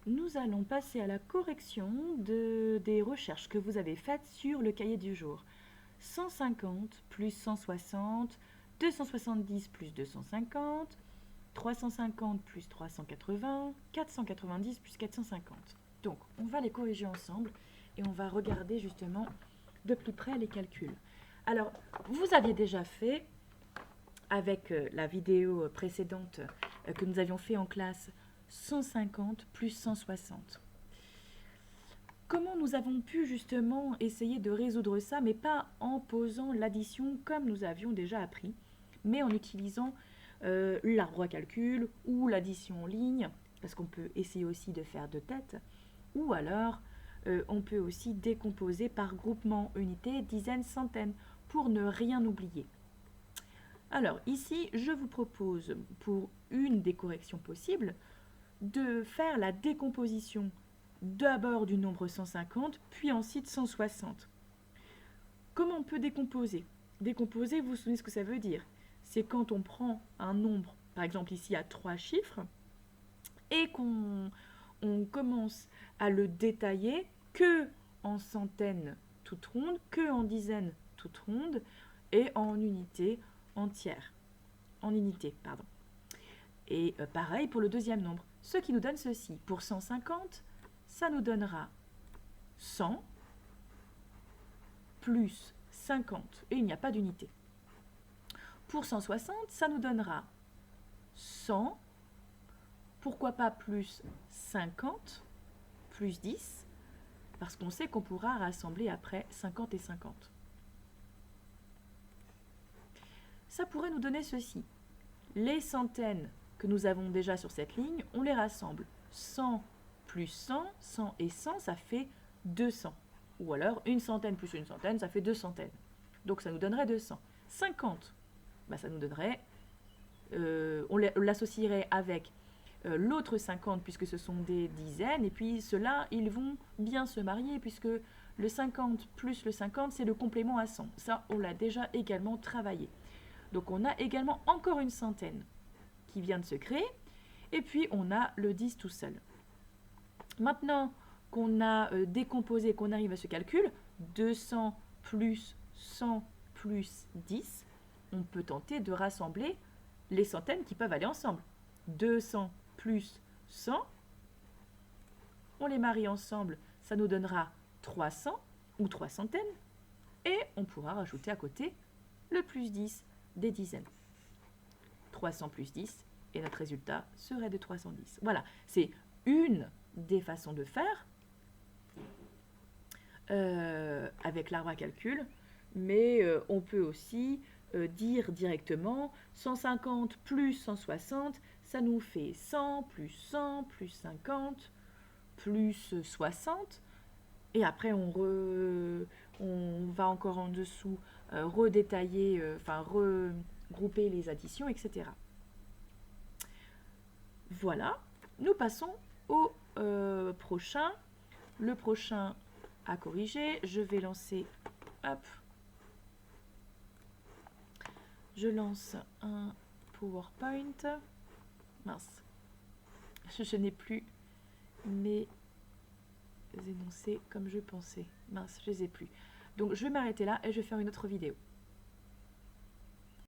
nous allons passer à la correction des recherches que vous avez faites sur le cahier du jour. 150 plus 160, 270 plus 250, 350 plus 380, 490 plus 450. Donc, on va les corriger ensemble et on va regarder justement de plus près les calculs. Alors, vous aviez déjà fait, avec la vidéo précédente que nous avions fait en classe, 150 plus 160. Comment nous avons pu justement essayer de résoudre ça, mais pas en posant l'addition comme nous avions déjà appris, mais en utilisant l'arbre à calcul ou l'addition en ligne, parce qu'on peut essayer aussi de faire de tête, ou alors on peut aussi décomposer par groupement, unité, dizaines, centaines, pour ne rien oublier. Alors ici, je vous propose, pour une des corrections possibles, de faire la décomposition d'abord du nombre 150, puis ensuite 160. Comment on peut décomposer? Décomposer, vous vous souvenez ce que ça veut dire? C'est quand on prend un nombre, par exemple ici à 3 chiffres, et qu'on commence à le détailler que en centaines toutes rondes, que en dizaines toutes rondes, et en unités entières. En unités, pardon. Et pareil pour le deuxième nombre. Ce qui nous donne ceci. Pour 150, ça nous donnera 100 plus 50. Et il n'y a pas d'unité. Pour 160, ça nous donnera 100. Pourquoi pas plus 50 plus 10? Parce qu'on sait qu'on pourra rassembler après 50 et 50. Ça pourrait nous donner ceci. Les centaines que nous avons déjà sur cette ligne, on les rassemble. 100 plus 100, 100 et 100, ça fait 200. Ou alors, une centaine plus une centaine, ça fait 2 centaines. Donc ça nous donnerait 200. 50, ça nous donnerait, on l'associerait avec l'autre 50, puisque ce sont des dizaines, et puis ceux-là, ils vont bien se marier, puisque le 50 plus le 50, c'est le complément à 100. Ça, on l'a déjà également travaillé. Donc on a également encore une centaine qui vient de se créer, et puis on a le 10 tout seul. Maintenant qu'on a décomposé, qu'on arrive à ce calcul, 200 plus 100 plus 10, on peut tenter de rassembler les centaines qui peuvent aller ensemble. 200 plus 100, on les marie ensemble, ça nous donnera 300 ou 3 centaines, et on pourra rajouter à côté le plus 10 des dizaines. 300 plus 10, et notre résultat serait de 310. Voilà, c'est une des façons de faire avec l'arbre à calcul, mais on peut aussi dire directement 150 plus 160, ça nous fait 100 plus 100 plus 50 plus 60, et après on va encore en dessous redétailler, regrouper les additions, etc. Voilà, nous passons au prochain. Le prochain à corriger, je vais lancer, hop, je lance un PowerPoint. Mince, je n'ai plus mes énoncés comme je pensais. Mince, je les ai plus. Donc je vais m'arrêter là et je vais faire une autre vidéo.